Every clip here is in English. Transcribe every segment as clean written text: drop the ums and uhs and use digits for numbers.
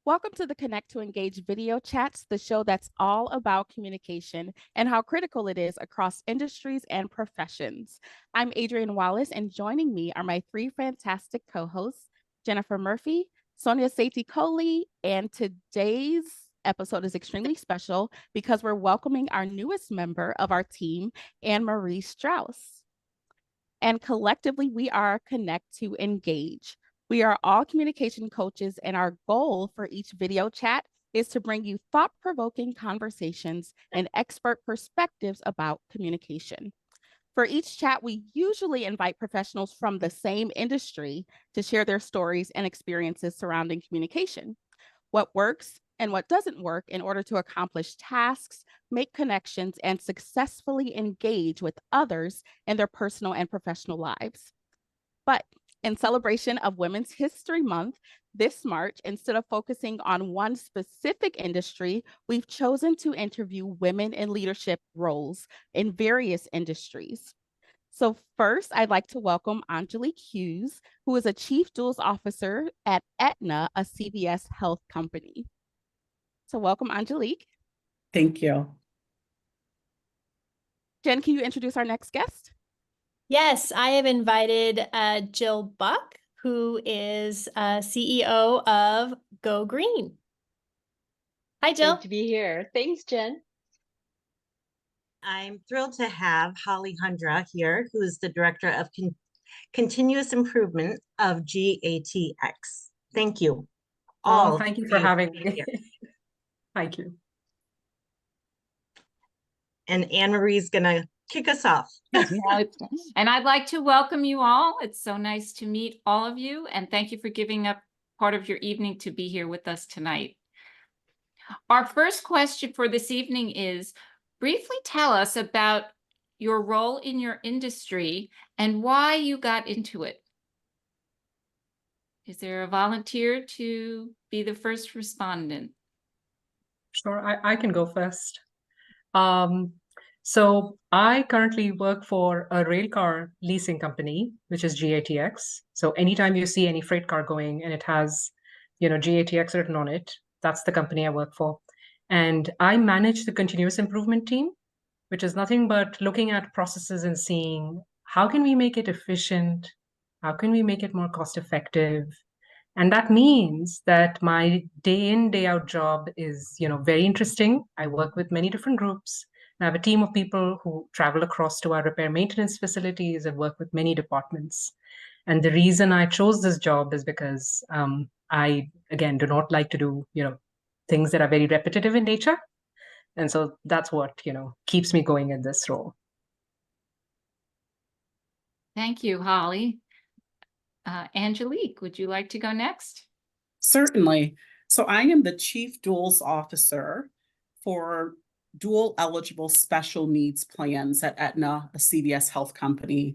Welcome to the Connect to Engage video chats, the show that's all about communication and how critical it is across industries and professions. I'm Adrienne Wallace, and joining me are my three fantastic co-hosts, Jennifer Murphy, Sonia Sethi-Kohli, and today's episode is extremely special because we're welcoming our newest member of our team, Marie Strauss. And collectively, we are Connect to Engage. We are all communication coaches, and our goal for each video chat is to bring you thought-provoking conversations and expert perspectives about communication. For each chat, we usually invite professionals from the same industry to share their stories and experiences surrounding communication, what works and what doesn't work in order to accomplish tasks, make connections, and successfully engage with others in their personal and professional lives. But in celebration of Women's History Month this March, instead of focusing on one specific industry, we've chosen to interview women in leadership roles in various industries. So first, I'd like to welcome Angelique Hughes, who is a Chief Duals Officer at Aetna, a CVS health company. So welcome, Angelique. Thank you. Jen, can you introduce our next guest? Yes, I have invited Jill Buck, who is CEO of Go Green. Hi, Jill. Great to be here. Thanks, Jen. I'm thrilled to have Holly Hanjra here, who is the Director of Continuous Improvement of GATX. Thank you. Thank you for having me. Thank you. And Anne-Marie's going to kick us off. And I'd like to welcome you all. It's so nice to meet all of you. And thank you for giving up part of your evening to be here with us tonight. Our first question for this evening is, briefly tell us about your role in your industry and why you got into it. Is there a volunteer to be the first respondent? Sure, I can go first. So I currently work for a rail car leasing company, which is GATX. So anytime you see any freight car going and it has, GATX written on it, that's the company I work for. And I manage the continuous improvement team, which is nothing but looking at processes and seeing how can we make it efficient? How can we make it more cost effective? And that means that my day in, day out job is, very interesting. I work with many different groups. I have a team of people who travel across to our repair maintenance facilities and work with many departments. And the reason I chose this job is because I, again, do not like to do, things that are very repetitive in nature. And so that's what, keeps me going in this role. Thank you, Holly. Angelique, would you like to go next? Certainly. So I am the Chief Duals Officer for dual eligible special needs plans at Aetna, a CVS health company.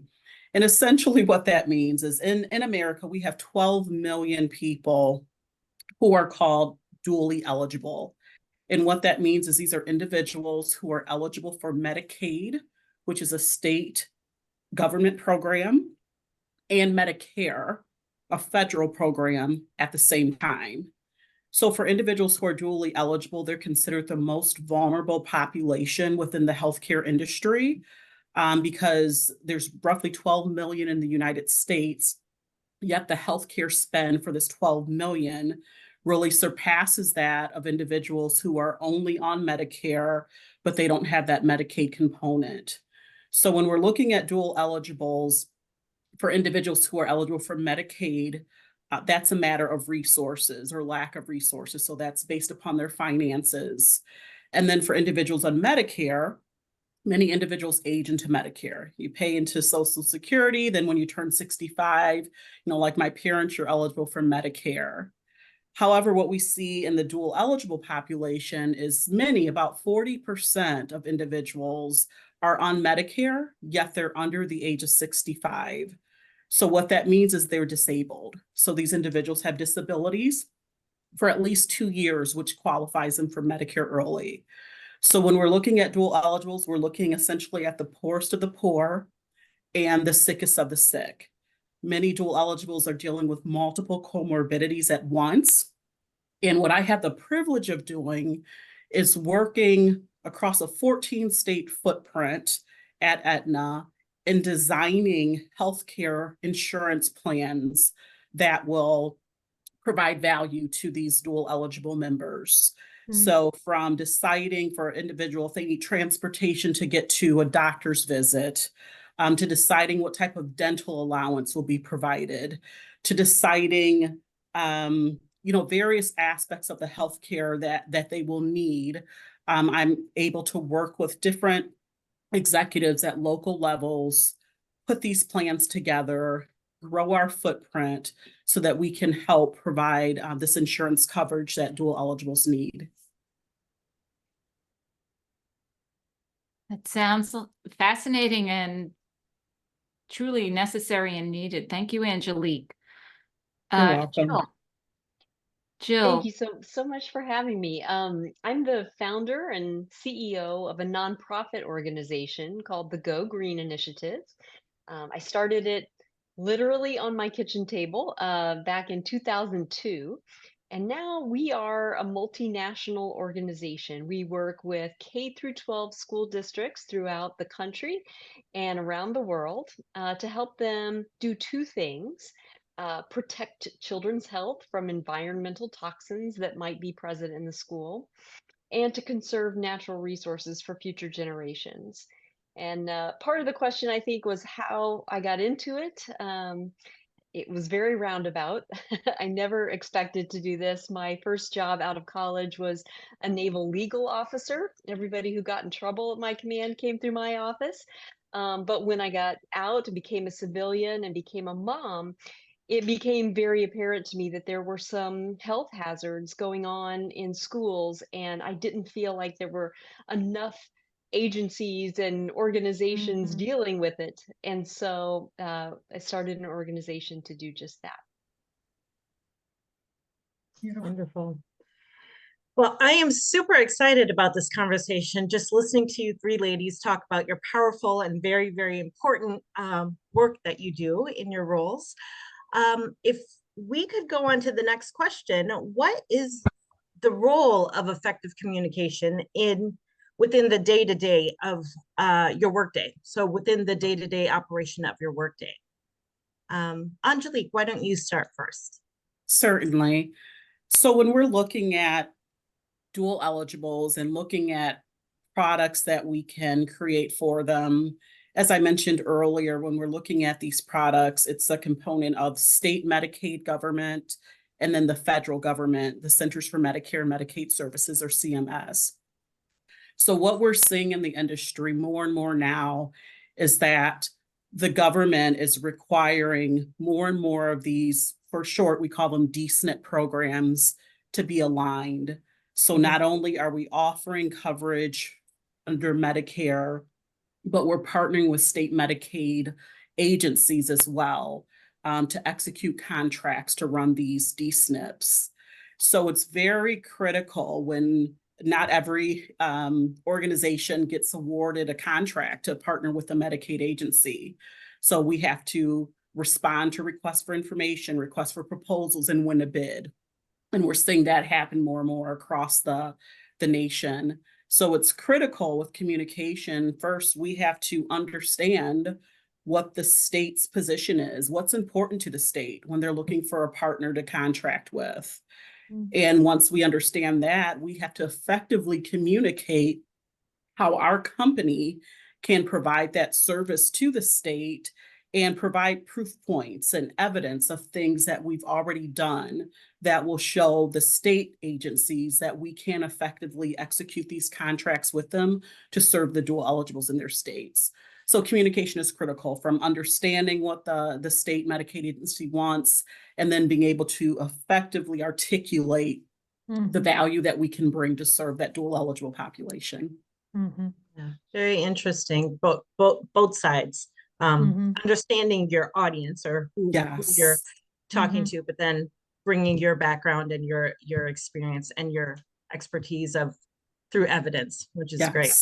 And essentially what that means is in America, we have 12 million people who are called dually eligible. And what that means is these are individuals who are eligible for Medicaid, which is a state government program, and Medicare, a federal program at the same time. So for individuals who are dually eligible, they're considered the most vulnerable population within the healthcare industry because there's roughly 12 million in the United States, yet the healthcare spend for this 12 million really surpasses that of individuals who are only on Medicare, but they don't have that Medicaid component. So when we're looking at dual eligibles, for individuals who are eligible for Medicaid, that's a matter of resources or lack of resources. So that's based upon their finances. And then for individuals on Medicare, many individuals age into Medicare. You pay into Social Security, then when you turn 65, like my parents, you're eligible for Medicare. However, what we see in the dual eligible population is about 40% of individuals are on Medicare, yet they're under the age of 65. So what that means is they're disabled. So these individuals have disabilities for at least 2 years, which qualifies them for Medicare early. So when we're looking at dual eligibles, we're looking essentially at the poorest of the poor and the sickest of the sick. Many dual eligibles are dealing with multiple comorbidities at once. And what I have the privilege of doing is working across a 14-state footprint at Aetna and designing healthcare insurance plans that will provide value to these dual eligible members. So from deciding for an individual if they need transportation to get to a doctor's visit, to deciding what type of dental allowance will be provided, to deciding various aspects of the healthcare that they will need. I'm able to work with different executives at local levels, put these plans together, grow our footprint so that we can help provide this insurance coverage that dual eligibles need. That sounds fascinating and truly necessary and needed. Thank you, Angelique. You're welcome. Jill. Thank you so much for having me. I'm the founder and CEO of a nonprofit organization called the Go Green Initiative. I started it literally on my kitchen table back in 2002. And now we are a multinational organization. We work with K through 12 school districts throughout the country and around the world to help them do two things. Protect children's health from environmental toxins that might be present in the school, and to conserve natural resources for future generations. And part of the question, I think, was how I got into it. It was very roundabout. I never expected to do this. My first job out of college was a naval legal officer. Everybody who got in trouble at my command came through my office. But when I got out, became a civilian and became a mom, it became very apparent to me that there were some health hazards going on in schools, and I didn't feel like there were enough agencies and organizations dealing with it. And so I started an organization to do just that. Wonderful. Well, I am super excited about this conversation. Just listening to you three ladies talk about your powerful and very, very important work that you do in your roles. If we could go on to the next question, what is the role of effective communication within the day-to-day of your workday? So within the day-to-day operation of your workday. Angelique, why don't you start first? Certainly. So when we're looking at dual eligibles and looking at products that we can create for them, as I mentioned earlier, when we're looking at these products, it's a component of state Medicaid government and then the federal government, the Centers for Medicare and Medicaid Services, or CMS. So what we're seeing in the industry more and more now is that the government is requiring more and more of these, for short, we call them DSNP programs, to be aligned. So not only are we offering coverage under Medicare, but we're partnering with state Medicaid agencies as well to execute contracts to run these DSNPs. So it's very critical when not every organization gets awarded a contract to partner with a Medicaid agency. So we have to respond to requests for information, requests for proposals, and win a bid. And we're seeing that happen more and more across the nation. So it's critical with communication. First, we have to understand what the state's position is, what's important to the state when they're looking for a partner to contract with. And once we understand that, we have to effectively communicate how our company can provide that service to the state and provide proof points and evidence of things that we've already done that will show the state agencies that we can effectively execute these contracts with them to serve the dual eligibles in their states. So communication is critical, from understanding what the state Medicaid agency wants and then being able to effectively articulate the value that we can bring to serve that dual eligible population. Yeah, very interesting. Both sides. Understanding your audience or who you're talking to, but then bringing your background and your experience and your expertise through evidence, which is great.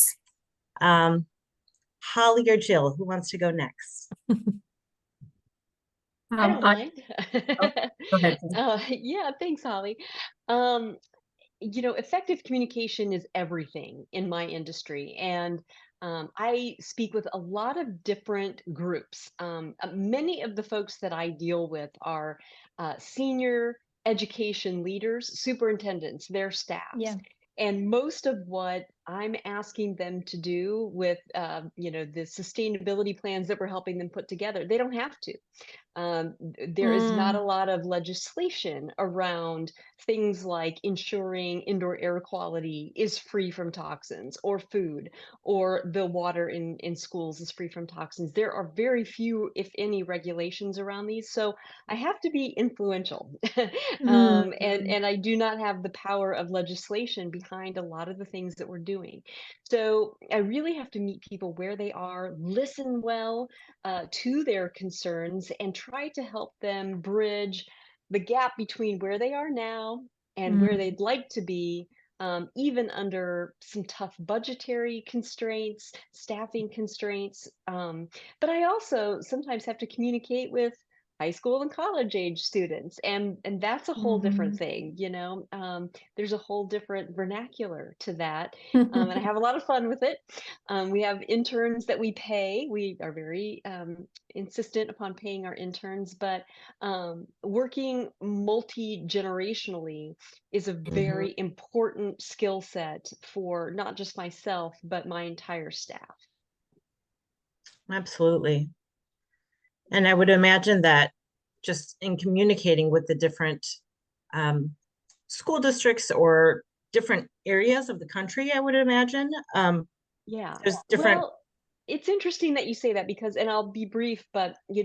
Holly or Jill, who wants to go next? I don't mind. Oh, go ahead. Yeah, thanks, Holly. Effective communication is everything in my industry. And I speak with a lot of different groups. Many of the folks that I deal with are senior education leaders, superintendents, their staffs. Yeah. And most of what I'm asking them to do with, the sustainability plans that we're helping them put together, they don't have to. There is not a lot of legislation around things like ensuring indoor air quality is free from toxins, or food, or the water in schools is free from toxins. There are very few, if any, regulations around these. So I have to be influential. And I do not have the power of legislation behind a lot of the things that we're doing. So I really have to meet people where they are, listen well to their concerns, and try to help them bridge the gap between where they are now and where they'd like to be, even under some tough budgetary constraints, staffing constraints. But I also sometimes have to communicate with high school and college age students, and that's a whole different thing. There's a whole different vernacular to that, and I have a lot of fun with it. We have interns that we pay. We are very insistent upon paying our interns, but working multi-generationally is a very important skill set for not just myself, but my entire staff. Absolutely. And I would imagine that just in communicating with the different school districts or different areas of the country, I would imagine. Yeah. There's different. Well, it's interesting that you say that, because, and I'll be brief, but we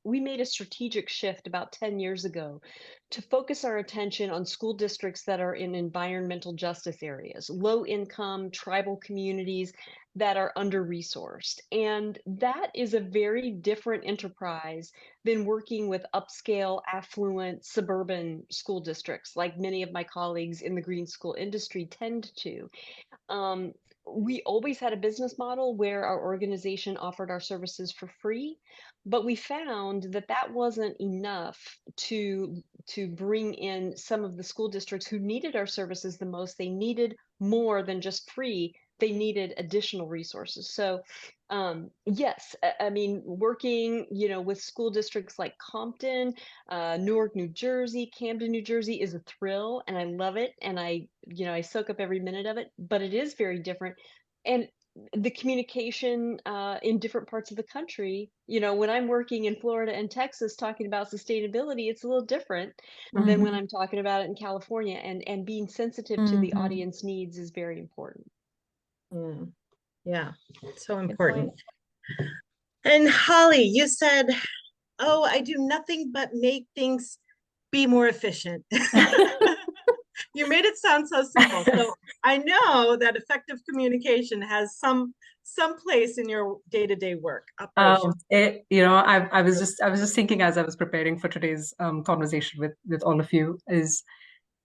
made a strategic shift about 10 years ago to focus our attention on school districts that are in environmental justice areas, low income tribal communities that are under-resourced. And that is a very different enterprise than working with upscale, affluent, suburban school districts, like many of my colleagues in the green school industry tend to. We always had a business model where our organization offered our services for free, but we found that that wasn't enough to bring in some of the school districts who needed our services the most. They needed more than just free. They needed additional resources. So yes, I mean, working, with school districts like Compton, Newark, New Jersey, Camden, New Jersey is a thrill, and I love it. And I soak up every minute of it, but it is very different. And the communication in different parts of the country, when I'm working in Florida and Texas talking about sustainability, it's a little different than when I'm talking about it in California, and being sensitive to the audience needs is very important. Yeah, so important. And Holly, you said, oh, I do nothing but make things be more efficient. You made it sound so simple. So I know that effective communication has some place in your day-to-day work. I was just thinking as I was preparing for today's conversation with all of you is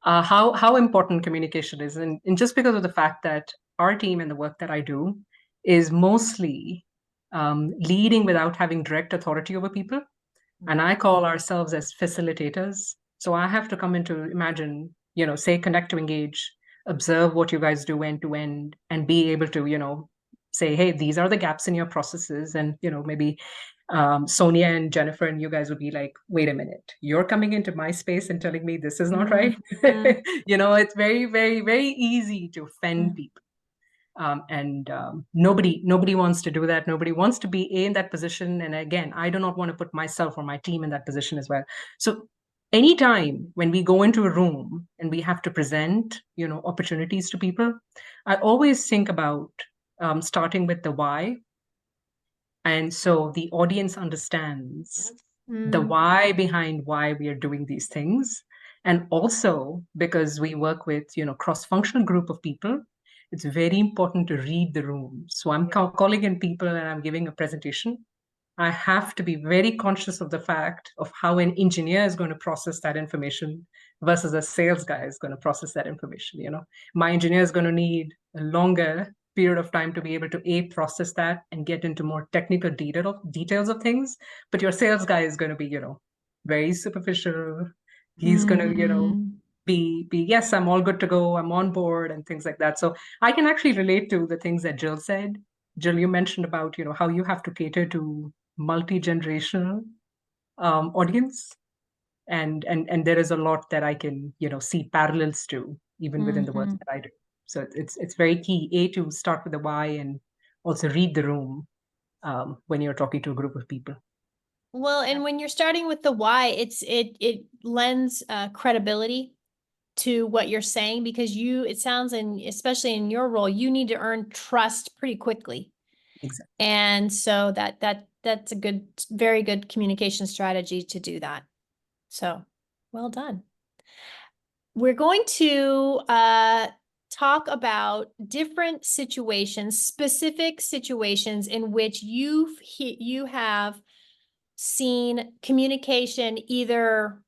how important communication is, and just because of the fact that our team and the work that I do is mostly leading without having direct authority over people, and I call ourselves as facilitators. So I have to come into imagine, say connect to engage, observe what you guys do end to end, and be able to say, hey, these are the gaps in your processes, and maybe Sonia and Jennifer and you guys would be like, wait a minute, you're coming into my space and telling me this is not right. It's very, very, very easy to offend people. Nobody wants to do that. Nobody wants to be in that position. And again, I do not want to put myself or my team in that position as well. So anytime when we go into a room and we have to present, opportunities to people, I always think about starting with the why. And so the audience understands the why behind why we are doing these things. And also because we work with, cross-functional group of people, it's very important to read the room. So I'm calling in people and I'm giving a presentation. I have to be very conscious of the fact of how an engineer is going to process that information versus a sales guy is going to process that information. My engineer is going to need a longer period of time to be able to process that and get into more technical details of things. But your sales guy is going to be, very superficial. He's going to, be yes, I'm all good to go, I'm on board, and things like that. So I can actually relate to the things that Jill said. Jill, you mentioned about how you have to cater to multi-generational audience, and there is a lot that I can see parallels to even within the work that I do. So it's very key to start with the why and also read the room when you're talking to a group of people. Well, and when you're starting with the why, it lends credibility to what you're saying, because it sounds, and especially in your role, you need to earn trust pretty quickly. Exactly. And so that's a very good communication strategy to do that. So well done. We're going to talk about different situations, specific situations in which you have seen communication either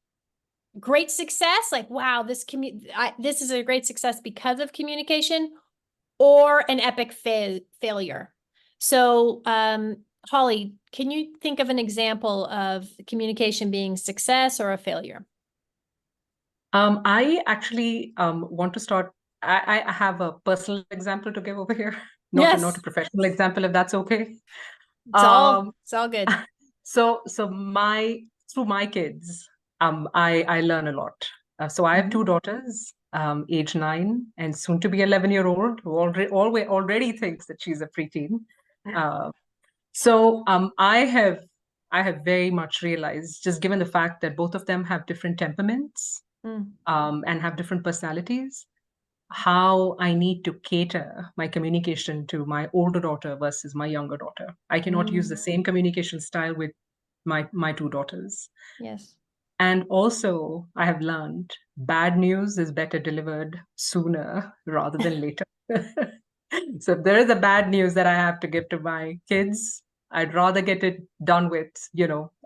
great success, like, wow, this is a great success because of communication, or an epic failure. So, Holly, can you think of an example of communication being success or a failure? I actually want to start. I have a personal example to give over here, not a professional example, if that's okay. It's all good. So through my kids, I learn a lot. So I have two daughters, age 9 and soon to be 11-year-old, who already thinks that she's a preteen. So I have very much realized, just given the fact that both of them have different temperaments and have different personalities, how I need to cater my communication to my older daughter versus my younger daughter. I cannot use the same communication style with my two daughters. Yes. And also, I have learned bad news is better delivered sooner rather than later. So if there is a bad news that I have to give to my kids, I'd rather get it done with,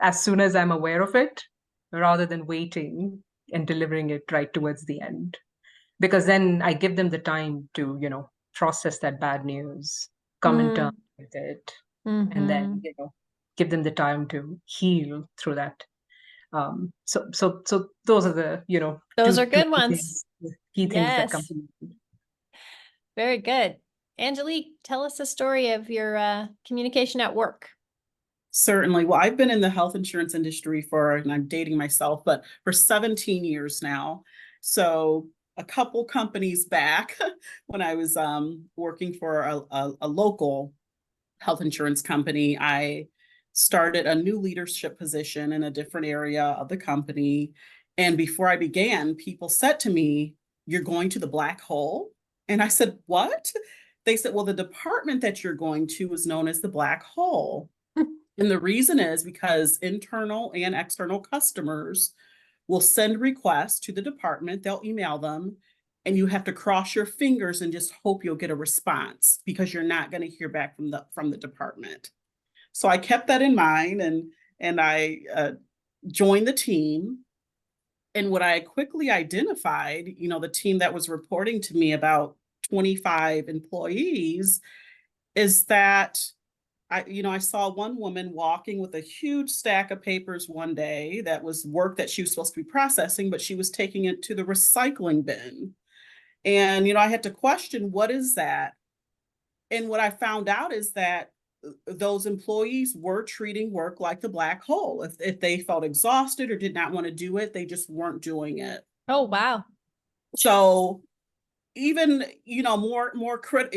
as soon as I'm aware of it, rather than waiting and delivering it right towards the end. Because then I give them the time to, process that bad news, come in terms with it, and then, give them the time to heal through that. So those are the, those two are good ones. Key things that come to mind. Very good. Angelique, tell us a story of your communication at work. Certainly. Well, I've been in the health insurance industry and I'm dating myself, but for 17 years now. So a couple companies back when I was working for a local health insurance company, I started a new leadership position in a different area of the company. And before I began, people said to me, "You're going to the black hole?" And I said, "What?" They said, "Well, the department that you're going to is known as the black hole." And the reason is because internal and external customers will send requests to the department, they'll email them, and you have to cross your fingers and just hope you'll get a response because you're not going to hear back from the department. So I kept that in mind, and I joined the team. And what I quickly identified, the team that was reporting to me, about 25 employees, is that I saw one woman walking with a huge stack of papers one day that was work that she was supposed to be processing, but she was taking it to the recycling bin. And, I had to question, what is that? And what I found out is that those employees were treating work like the black hole. If they felt exhausted or did not want to do it, they just weren't doing it. Oh, wow. So even,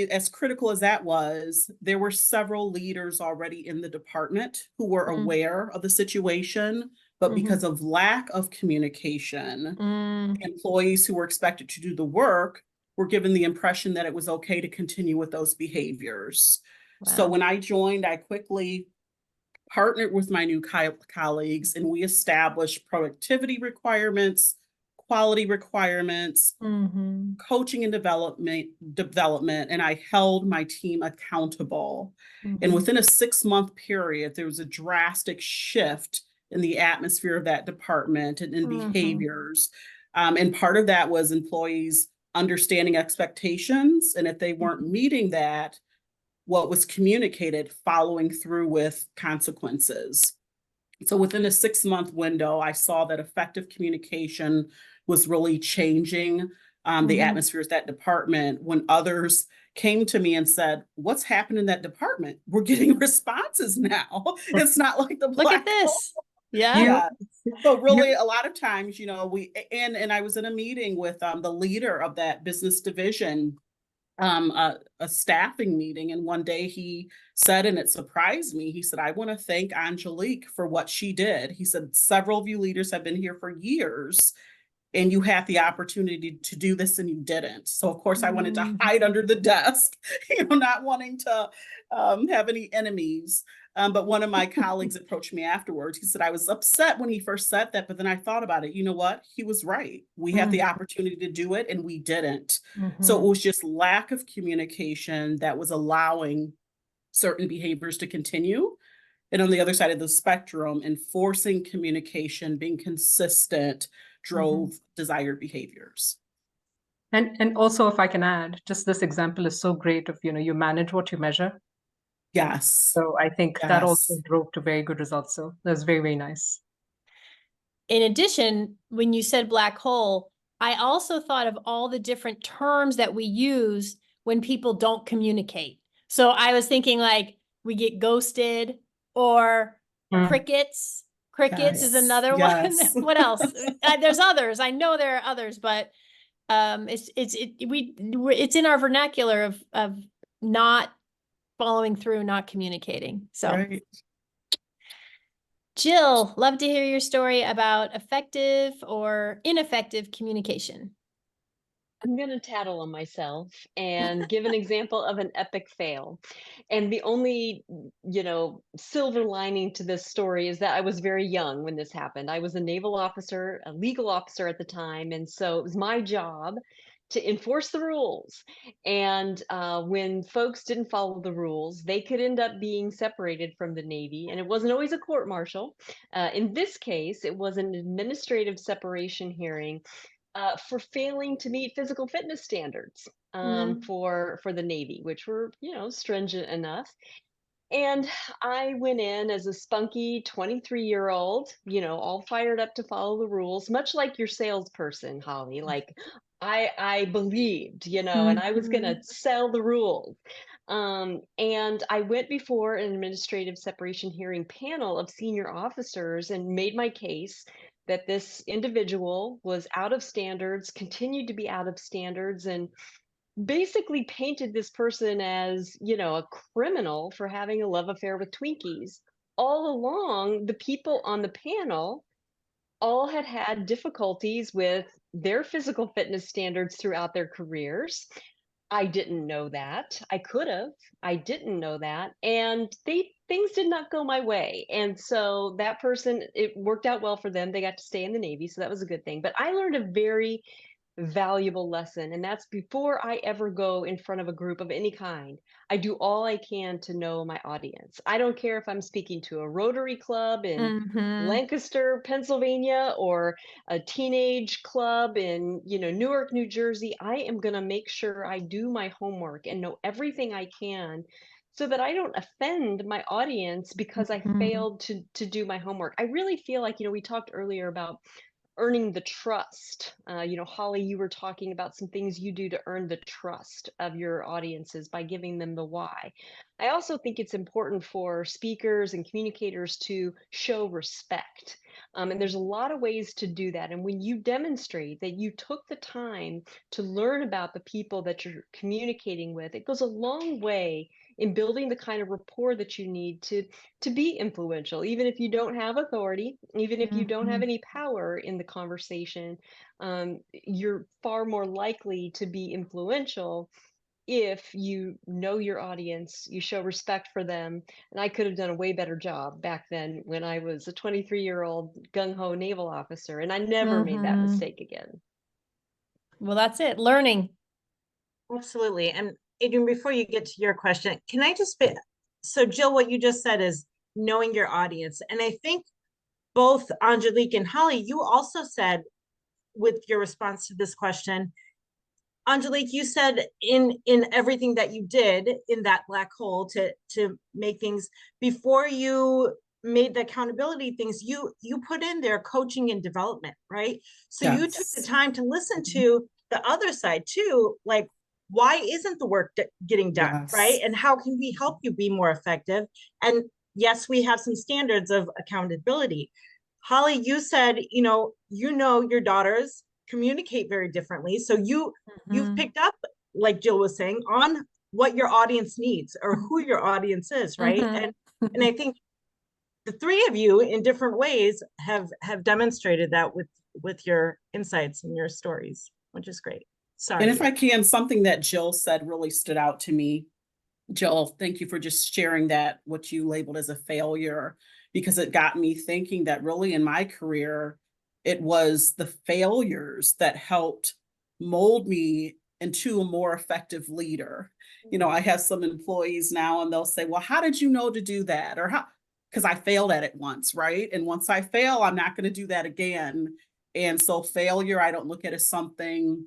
as critical as that was, there were several leaders already in the department who were aware of the situation, but because of lack of communication, employees who were expected to do the work were given the impression that it was okay to continue with those behaviors. Wow. So when I joined, I quickly partnered with my new colleagues, and we established productivity requirements, quality requirements, coaching and development, and I held my team accountable. And within a 6-month period, there was a drastic shift in the atmosphere of that department and in behaviors. And part of that was employees understanding expectations, and if they weren't meeting that, what was communicated, following through with consequences. So within a 6-month window, I saw that effective communication was really changing the atmosphere at that department. When others came to me and said, "What's happened in that department? We're getting responses now. It's not like the Look black at this. hole." Yeah. Yeah. So really, a lot of times, and I was in a meeting with the leader of that business division, a staffing meeting, and one day he said, and it surprised me, he said, "I want to thank Angelique for what she did." He said, "Several of you leaders have been here for years, and you had the opportunity to do this and you didn't." So of course I wanted to hide under the desk, not wanting to have any enemies. But one of my colleagues approached me afterwards. He said, "I was upset when he first said that, but then I thought about it. You know what? He was right. We had the opportunity to do it and we didn't." So it was just lack of communication that was allowing certain behaviors to continue. And on the other side of the spectrum, enforcing communication, being consistent, drove desired behaviors. And also, if I can add, just this example is so great of, you manage what you measure. Yes. So I think that also drove to very good results. So that's very, very nice. In addition, when you said black hole, I also thought of all the different terms that we use when people don't communicate. So I was thinking like we get ghosted or crickets. Crickets is another one. What else? There's others. I know there are others, but it's in our vernacular of not following through, not communicating. So Jill, love to hear your story about effective or ineffective communication. I'm going to tattle on myself and give an example of an epic fail. And the only, silver lining to this story is that I was very young when this happened. I was a naval officer, a legal officer at the time. And so it was my job to enforce the rules. And when folks didn't follow the rules, they could end up being separated from the Navy. And it wasn't always a court martial. In this case, it was an administrative separation hearing for failing to meet physical fitness standards for the Navy, which were, stringent enough. And I went in as a spunky 23-year-old, all fired up to follow the rules, much like your salesperson, Holly. Like I believed, and I was going to sell the rules. And I went before an administrative separation hearing panel of senior officers and made my case that this individual was out of standards, continued to be out of standards, and basically painted this person as, a criminal for having a love affair with Twinkies. All along, the people on the panel all had difficulties with their physical fitness standards throughout their careers. I didn't know that. I could have. I didn't know that. And things did not go my way. And so that person, it worked out well for them. They got to stay in the Navy. So that was a good thing. But I learned a very valuable lesson. And that's before I ever go in front of a group of any kind. I do all I can to know my audience. I don't care if I'm speaking to a Rotary Club in Lancaster, Pennsylvania, or a teenage club in, Newark, New Jersey. I am going to make sure I do my homework and know everything I can so that I don't offend my audience because I failed to do my homework. I really feel like, we talked earlier about earning the trust. Holly, you were talking about some things you do to earn the trust of your audiences by giving them the why. I also think it's important for speakers and communicators to show respect. And there's a lot of ways to do that. And when you demonstrate that you took the time to learn about the people that you're communicating with, it goes a long way in building the kind of rapport that you need to be influential, even if you don't have authority, even if you don't have any power in the conversation. You're far more likely to be influential if you know your audience, you show respect for them. And I could have done a way better job back then when I was a 23-year-old gung-ho naval officer, and I never made that mistake again. Well, that's it. Learning. Absolutely. And Adrienne, before you get to your question, can I just so Jill, what you just said is knowing your audience. And I think both Angelique and Holly, you also said with your response to this question, Angelique, you said in everything that you did in that black hole to make things, before you made the accountability things, you put in there coaching and development, right? So you took the Yes. time to listen to the other side too, like, why isn't the work getting done, Yes. right? And how can we help you be more effective? And yes, we have some standards of accountability. Holly, you said, your daughters communicate very differently. So you've picked up, like Jill was saying, on what your audience needs or who your audience is, right? And I think the three of you in different ways have demonstrated that with your insights and your stories, which is great. Sorry. And if I can, something that Jill said really stood out to me. Jill, thank you for just sharing that, what you labeled as a failure, because it got me thinking that really in my career, it was the failures that helped mold me into a more effective leader. You know, I have some employees now and they'll say, well, how did you know to do that? Or how? Because I failed at it once, right? And once I fail, I'm not going to do that again. And so failure, I don't look at as something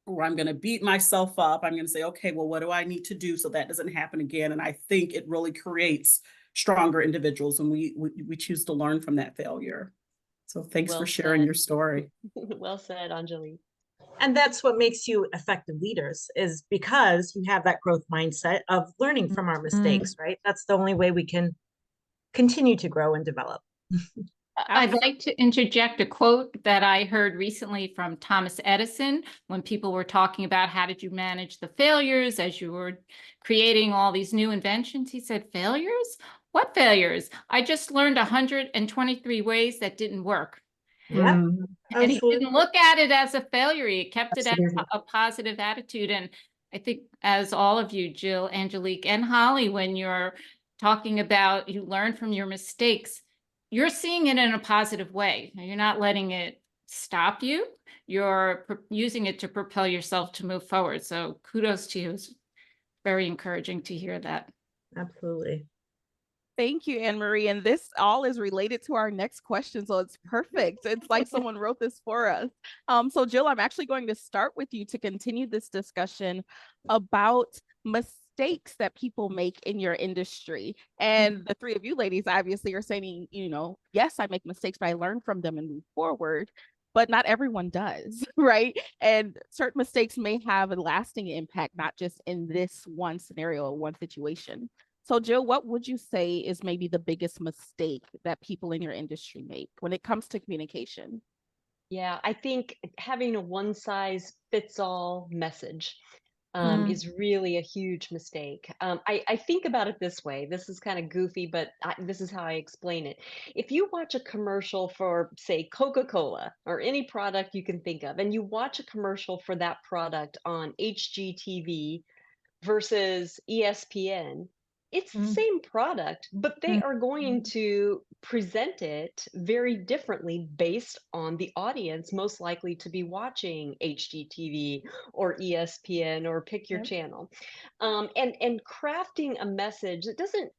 where I'm going to beat myself up. I'm going to say, okay, well, what do I need to do so that doesn't happen again? And I think it really creates stronger individuals when we choose to learn from that failure. So thanks for sharing your story. Well said, Angelique. And that's what makes you effective leaders, is because you have that growth mindset of learning from our mistakes, right? That's the only way we can continue to grow and develop. I'd like to interject a quote that I heard recently from Thomas Edison when people were talking about how did you manage the failures as you were creating all these new inventions. He said, failures? What failures? I just learned 123 ways that didn't work. Yeah, And he didn't look at it as a failure. He kept it as a positive attitude. And I think as all of you, Jill, Angelique, and Holly, when you're talking about you learn from your mistakes, you're seeing it in a positive way. You're not letting it stop you. You're using it to propel yourself to move forward. So kudos to you. It's very encouraging to hear that. Absolutely. Thank you, Anne Marie. And this all is related to our next question. So it's perfect. It's like someone wrote this for us. So Jill, I'm actually going to start with you to continue this discussion about mistakes that people make in your industry. And the three of you ladies obviously are saying, yes, I make mistakes, but I learn from them and move forward. But not everyone does, right? And certain mistakes may have a lasting impact, not just in this one scenario or one situation. So Jill, what would you say is maybe the biggest mistake that people in your industry make when it comes to communication? Yeah, I think having a one size fits all message is really a huge mistake. I think about it this way. This is kind of goofy, but this is how I explain it. If you watch a commercial for, say, Coca-Cola or any product you can think of, and you watch a commercial for that product on HGTV versus ESPN, it's the same product, but they are going to present it very differently based on the audience most likely to be watching HGTV or ESPN or pick your channel. And crafting a message that doesn't,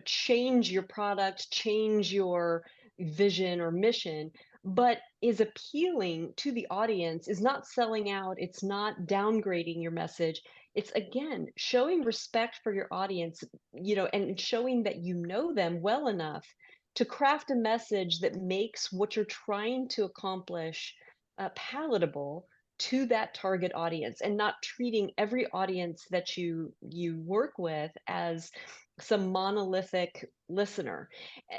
change your product, change your vision or mission, but is appealing to the audience, is not selling out, it's not downgrading your message. It's again showing respect for your audience, and showing that you know them well enough to craft a message that makes what you're trying to accomplish palatable to that target audience, and not treating every audience that you work with as some monolithic listener.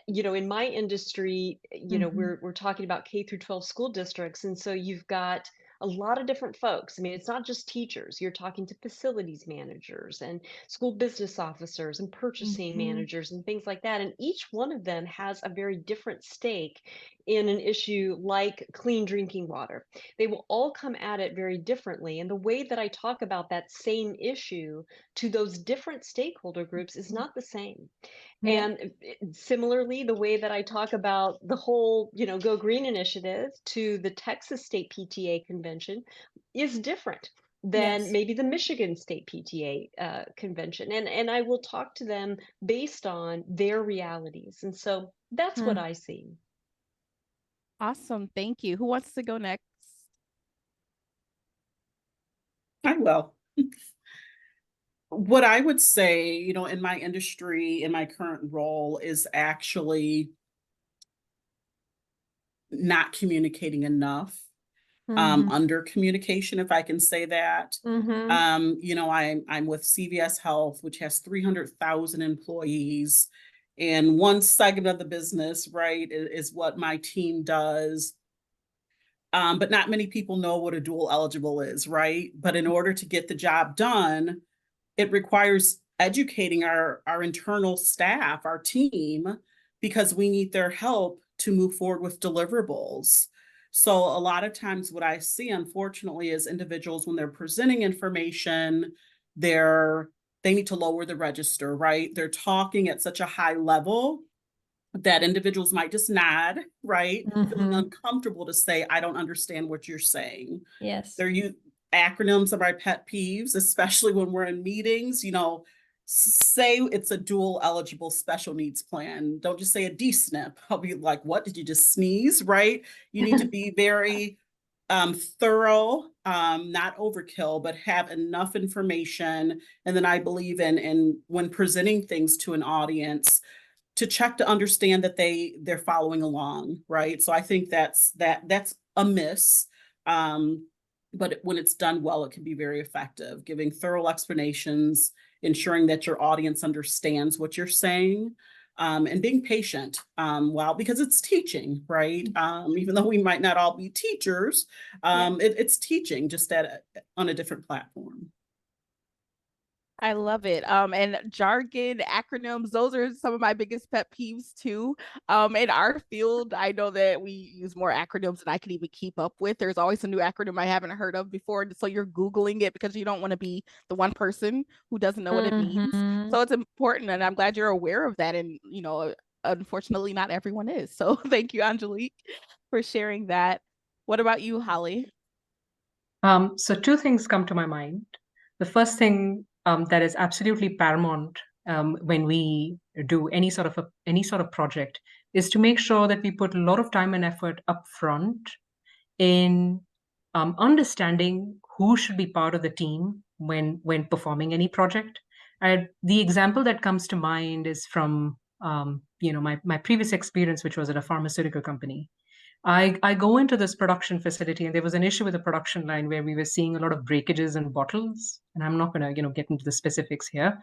In my industry, we're talking about K through 12 school districts, and so you've got a lot of different folks. I mean, it's not just teachers. You're talking to facilities managers and school business officers and purchasing managers and things like that. And each one of them has a very different stake in an issue like clean drinking water. They will all come at it very differently. And the way that I talk about that same issue to those different stakeholder groups is not the same. And similarly, the way that I talk about the whole, Go Green initiative to the Texas State PTA convention is different than maybe the Michigan State PTA convention. And I will talk to them based on their realities. And so that's what I see. Awesome. Thank you. Who wants to go next? I will. What I would say, you know, in my industry, in my current role, is actually not communicating enough, under communication, if I can say that. You know, I'm with CVS Health, which has 300,000 employees, and one segment of the business, right, is what my team does. But not many people know what a dual eligible is, right? But in order to get the job done, it requires educating our internal staff, our team, because we need their help to move forward with deliverables. So a lot of times what I see, unfortunately, is individuals, when they're presenting information, they need to lower the register, right? They're talking at such a high level that individuals might just nod, right? Feeling uncomfortable to say, I don't understand what you're saying. Yes. Acronyms are my pet peeves, especially when we're in meetings. You know, say it's a dual eligible special needs plan. Don't just say a DSNP. I'll be like, what, did you just sneeze, right? You need to be very thorough, not overkill, but have enough information. And then I believe in when presenting things to an audience, to check to understand that they're following along, right? So I think that's a miss. But when it's done well, it can be very effective, giving thorough explanations, ensuring that your audience understands what you're saying, and being patient, because it's teaching, right? Even though we might not all be teachers, it's teaching, just on a different platform. I love it. And jargon, acronyms, those are some of my biggest pet peeves too. In our field, I know that we use more acronyms than I can even keep up with. There's always a new acronym I haven't heard of before. So you're Googling it because you don't want to be the one person who doesn't know what it means. So it's important. And I'm glad you're aware of that. And, you know, unfortunately, not everyone is. So thank you, Angelique, for sharing that. What about you, Holly? So two things come to my mind. The first thing that is absolutely paramount when we do any sort of project is to make sure that we put a lot of time and effort up front in understanding who should be part of the team when performing any project. The example that comes to mind is from my previous experience, which was at a pharmaceutical company. I go into this production facility, and there was an issue with the production line where we were seeing a lot of breakages in bottles. And I'm not going to get into the specifics here.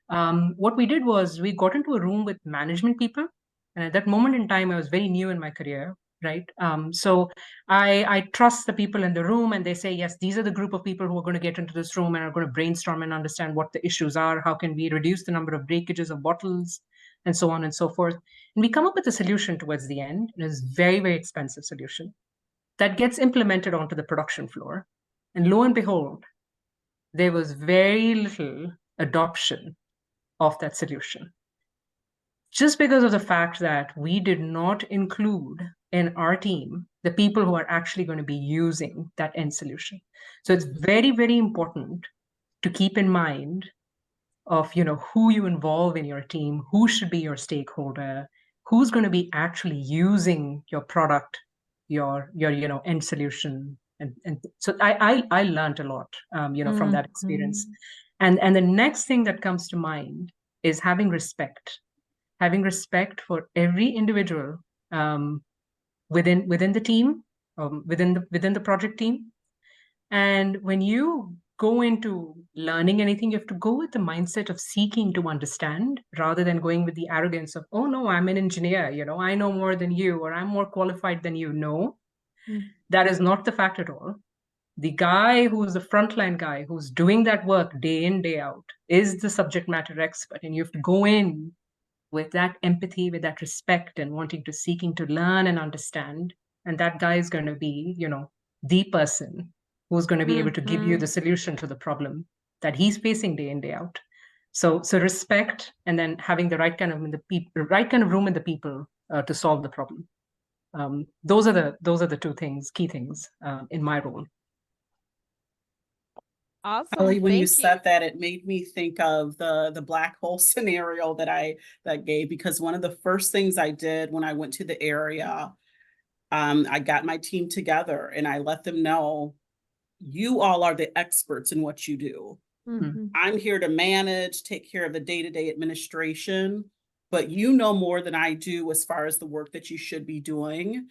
What we did was we got into a room with management people. And at that moment in time, I was very new in my career, right? So I trust the people in the room, and they say, yes, these are the group of people who are going to get into this room and are going to brainstorm and understand what the issues are. How can we reduce the number of breakages of bottles, and so on and so forth. And we come up with a solution towards the end. It is very, very expensive solution that gets implemented onto the production floor. And lo and behold, there was very little adoption of that solution, just because of the fact that we did not include in our team the people who are actually going to be using that end solution. So it's very, very important to keep in mind of who you involve in your team, who should be your stakeholder, who's going to be actually using your product, your end solution. And so I learned a lot from that experience. And the next thing that comes to mind is having respect for every individual within the team, within the project team. And when you go into learning anything, you have to go with the mindset of seeking to understand, rather than going with the arrogance of, oh no, I'm an engineer, I know more than you, or I'm more qualified than you. No, that is not the fact at all. The guy who's the frontline guy who's doing that work day in, day out is the subject matter expert. And you have to go in with that empathy, with that respect, and seeking to learn and understand. And that guy is going to be, the person who's going to be able to give you the solution to the problem that he's facing day in, day out. So respect, and then having the right kind of room in the people to solve the problem. Those are the two things, key things in my role. Awesome. Holly, when you said that, it made me think of the black hole scenario that gave, because one of the first things I did when I went to the area, I got my team together and I let them know, you all are the experts in what you do. Mhm. I'm here to manage, take care of the day-to-day administration, but you know more than I do as far as the work that you should be doing.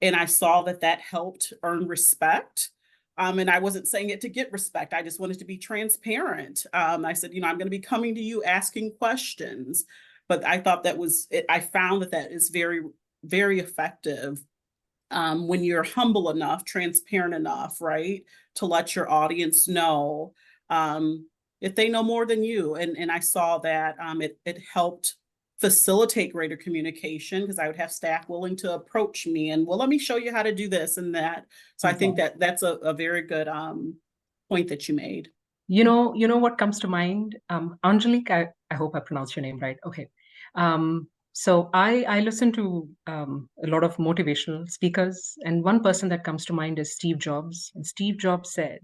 And I saw that that helped earn respect. And I wasn't saying it to get respect. I just wanted to be transparent. I said, I'm going to be coming to you asking questions. But I thought that was, I found that that is very, very effective when you're humble enough, transparent enough, right, to let your audience know if they know more than you. And I saw that it helped facilitate greater communication, because I would have staff willing to approach me and, well, let me show you how to do this and that. So I think that that's a very good point that you made. You know what comes to mind? Angelique, I hope I pronounced your name right. Okay. So I listen to a lot of motivational speakers, and one person that comes to mind is Steve Jobs. And Steve Jobs said,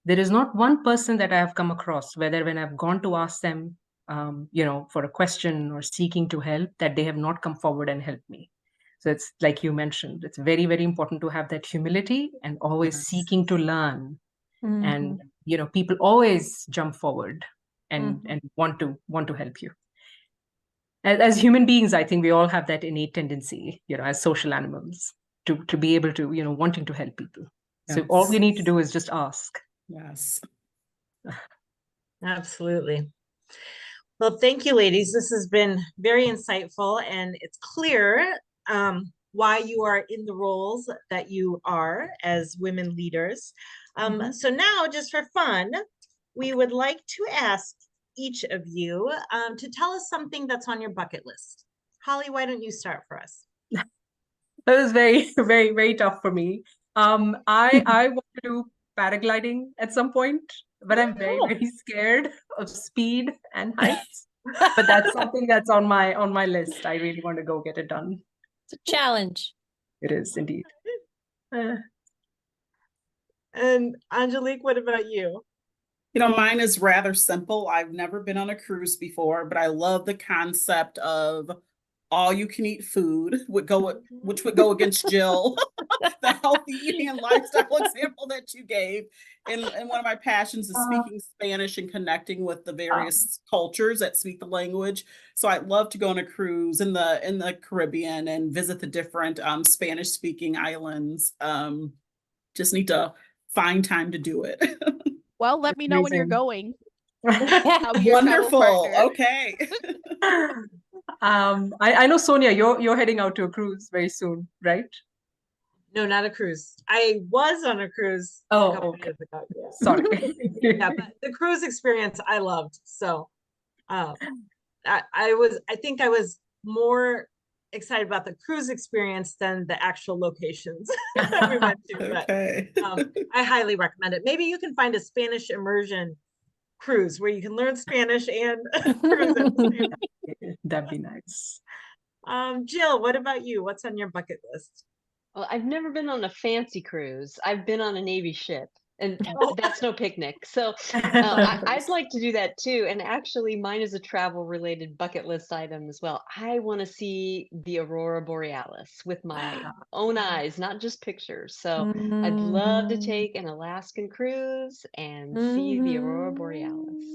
there is not one person that I have come across, whether when I've gone to ask them, for a question or seeking to help, that they have not come forward and helped me. So it's like you mentioned, it's very, very important to have that humility and always seeking to learn. And people always jump forward and want to help you. As human beings, I think we all have that innate tendency, as social animals, to be able to, wanting to help people. So all we need to do is just ask. Yes. Absolutely. Well, thank you, ladies. This has been very insightful, and it's clear why you are in the roles that you are as women leaders. So now, just for fun, we would like to ask each of you to tell us something that's on your bucket list. Holly, why don't you start for us? That was very, very, very tough for me. I want to do paragliding at some point, but I'm very, very scared of speed and heights. But that's something that's on my list. I really want to go get it done. It's a challenge. It is indeed. And Angelique, what about you? Mine is rather simple. I've never been on a cruise before, but I love the concept of all you can eat food, which would go against Jill, the healthy eating and lifestyle example that you gave. And one of my passions is speaking Spanish and connecting with the various cultures that speak the language. So I'd love to go on a cruise in the Caribbean and visit the different Spanish speaking islands. Just need to find time to do it. Well, let me know when you're going. Wonderful. Okay. I know, Sonia, you're heading out to a cruise very soon, right? No, not a cruise. I was on a cruise a couple years ago. Yeah. Sorry. Yeah, but the cruise experience I loved. So I think I was more excited about the cruise experience than the actual locations that we went to. Okay. But I highly recommend it. Maybe you can find a Spanish immersion cruise where you can learn Spanish and cruise at the same time. That'd be nice. Jill, what about you? What's on your bucket list? Well, I've never been on a fancy cruise. I've been on a Navy ship, and that's no picnic. So I'd like to do that too. And actually, mine is a travel-related bucket list item as well. I want to see the Aurora Borealis with my own eyes, not just pictures. So I'd love to take an Alaskan cruise and see the Aurora Borealis.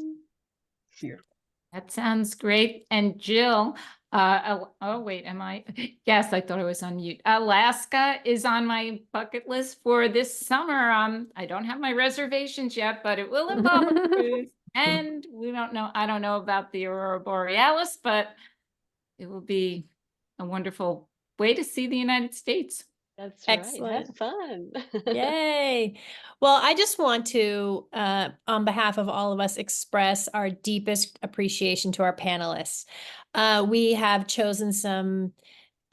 That sounds great. And Jill, oh wait, am I? Yes, I thought I was on mute. Alaska is on my bucket list for this summer. I don't have my reservations yet, but it will involve a cruise. And we don't know. I don't know about the Aurora Borealis, but it will be a wonderful way to see the United States. That's Excellent. right. Have fun. Yay. Well, I just want to, on behalf of all of us, express our deepest appreciation to our panelists. We have chosen some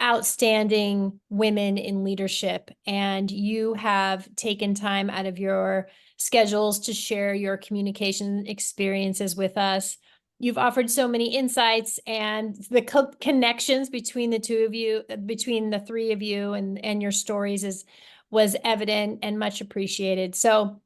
outstanding women in leadership, and you have taken time out of your schedules to share your communication experiences with us. You've offered so many insights, and the connections between the two of you, between the three of you, and your stories was evident and much appreciated. So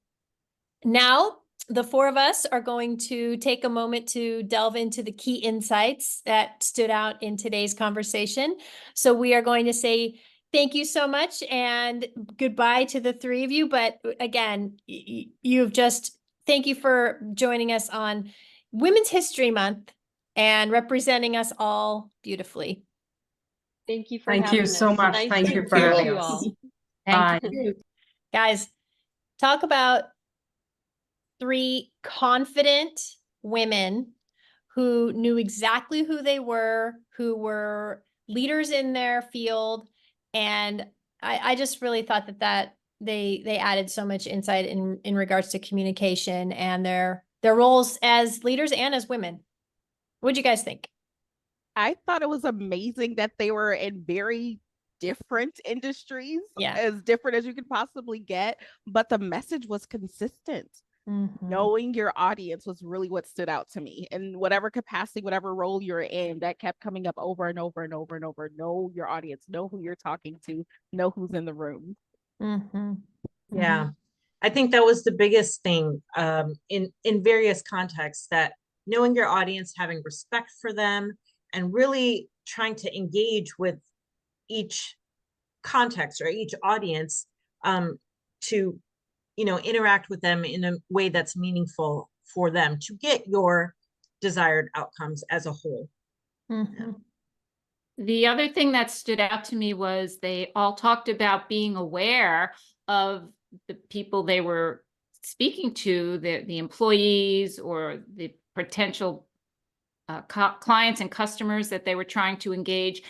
now the four of us are going to take a moment to delve into the key insights that stood out in today's conversation. So we are going to say thank you so much, and goodbye to the three of you. But again, thank you for joining us on Women's History Month and representing us all beautifully. Thank you for Thank having you so us. much. Nice Thank to you meet for having you us. all. Bye. Thank you. Guys, talk about three confident women who knew exactly who they were, who were leaders in their field. And I just really thought that they added so much insight in regards to communication and their roles as leaders and as women. What do you guys think? I thought it was amazing that they were in very different industries, Yeah. as different as you could possibly get, but the message was consistent. Mhm. Knowing your audience was really what stood out to me. In whatever capacity, whatever role you're in, that kept coming up over and over and over and over. Know your audience, know who you're talking to, know who's in the room. Mhm. Yeah, I think that was the biggest thing in various contexts, that knowing your audience, having respect for them, and really trying to engage with each context or each audience, to interact with them in a way that's meaningful for them to get your desired outcomes as a whole. Mhm. The other thing that stood out to me was they all talked about being aware of the people they were speaking to, the employees or the potential clients and customers that they were trying to engage,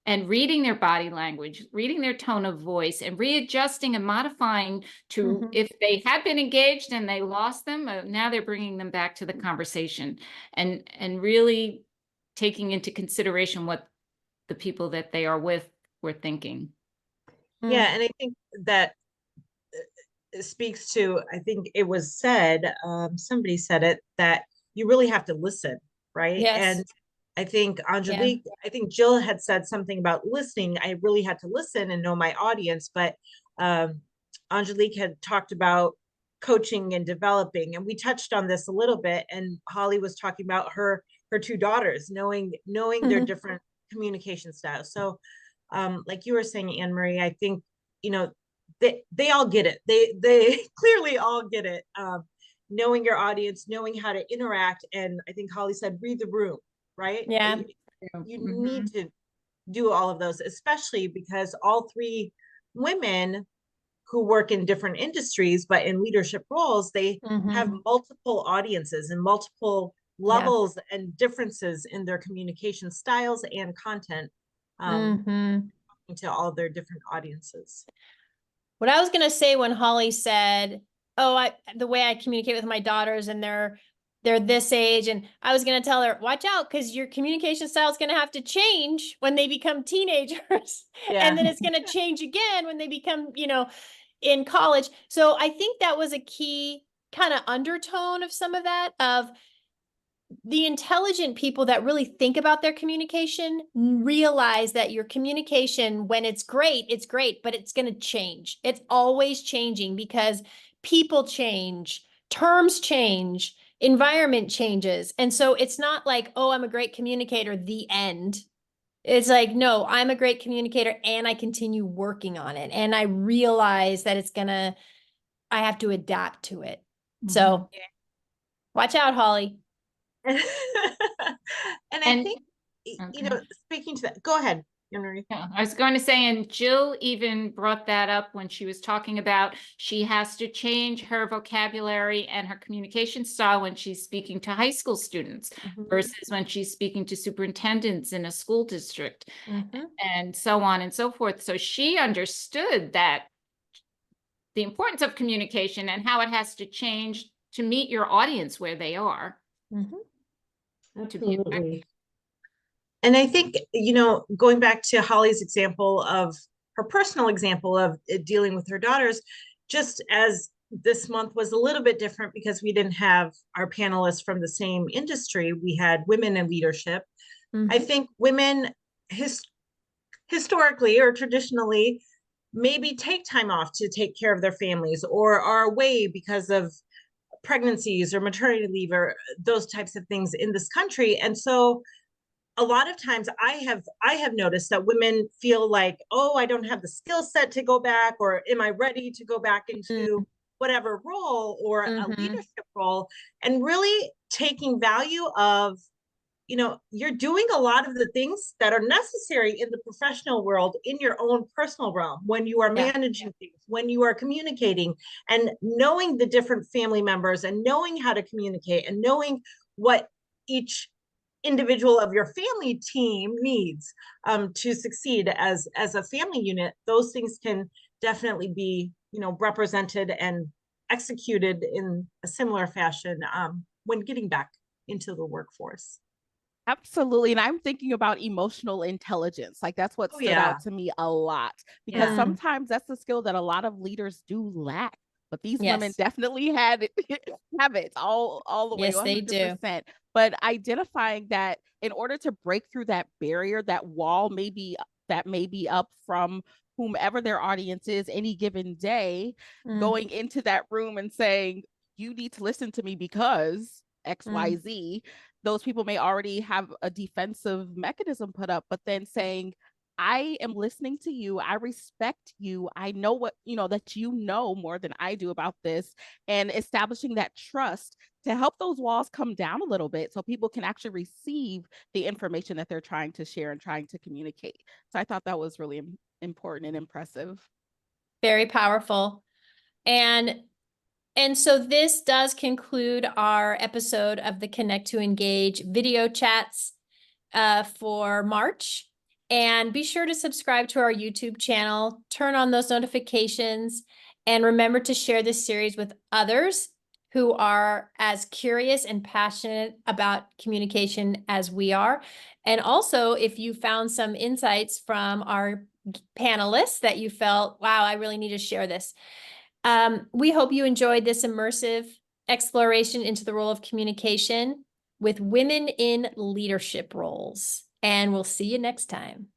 and reading their body language, reading their tone of voice, and readjusting and modifying to, if they had been engaged and they lost them, now they're bringing them back to the conversation, and really taking into consideration what the people that they are with were thinking. Yeah, and I think that speaks to, I think it was said, somebody said it, that you really have to listen, right? Yes. And I think Angelique, I think Jill had said something about listening. I really had to listen and know my audience, but Angelique had talked about coaching and developing, and we touched on this a little bit, and Holly was talking about her two daughters, knowing their different communication styles. So like you were saying, Anne Marie, I think, they all get it. They clearly all get it. Knowing your audience, knowing how to interact, and I think Holly said, read the room, right? Yeah. You need to do all of those, especially because all three women who work in different industries, but in leadership roles, they have multiple audiences and multiple levels and differences in their communication styles and content, to all their different audiences. What I was going to say when Holly said, oh, the way I communicate with my daughters, and they're this age, and I was going to tell her, watch out, because your communication style is going to have to change when they become teenagers. And then it's going to change again when they become, in college. So I think that was a key kind of undertone of some of that, of the intelligent people that really think about their communication realize that your communication, when it's great, but it's going to change. It's always changing because people change, terms change, environment changes. And so it's not like, oh, I'm a great communicator, the end. It's like, no, I'm a great communicator and I continue working on it. And I realize that I have to adapt to it. So watch out, Holly. And I think, speaking to that, go ahead, Henry. Yeah, I was going to say, and Jill even brought that up when she was talking about she has to change her vocabulary and her communication style when she's speaking to high school students versus when she's speaking to superintendents in a school district, and so on and so forth. So she understood that the importance of communication and how it has to change to meet your audience where they are. Absolutely. And I think, going back to Holly's example of her personal example of dealing with her daughters, just as this month was a little bit different because we didn't have our panelists from the same industry, we had women in leadership. I think women historically or traditionally maybe take time off to take care of their families, or are away because of pregnancies or maternity leave or those types of things in this country. And so a lot of times I have noticed that women feel like, oh, I don't have the skill set to go back, or am I ready to go back into whatever role or a leadership role, and really taking value of, you know, you're doing a lot of the things that are necessary in the professional world in your own personal realm when you are managing things, when you are communicating, and knowing the different family members and knowing how to communicate and knowing what each individual of your family team needs to succeed as a family unit. Those things can definitely be, you know, represented and executed in a similar fashion when getting back into the workforce. Absolutely. And I'm thinking about emotional intelligence. Like that's what stood out to me a lot, because sometimes that's the skill that a lot of leaders do lack. But these women definitely had it, have it all the way. Yes, they do. But identifying that in order to break through that barrier, that wall maybe that may be up from whomever their audience is any given day, going into that room and saying, you need to listen to me because XYZ. Those people may already have a defensive mechanism put up, but then saying, I am listening to you. I respect you. I know what, you know, that you know more than I do about this, and establishing that trust to help those walls come down a little bit so people can actually receive the information that they're trying to share and trying to communicate. So I thought that was really important and impressive. Very powerful. And so this does conclude our episode of the Connect to Engage video chats for March. And be sure to subscribe to our YouTube channel, turn on those notifications, and remember to share this series with others who are as curious and passionate about communication as we are. And also, if you found some insights from our panelists that you felt, wow, I really need to share this. We hope you enjoyed this immersive exploration into the role of communication with women in leadership roles. And we'll see you next time.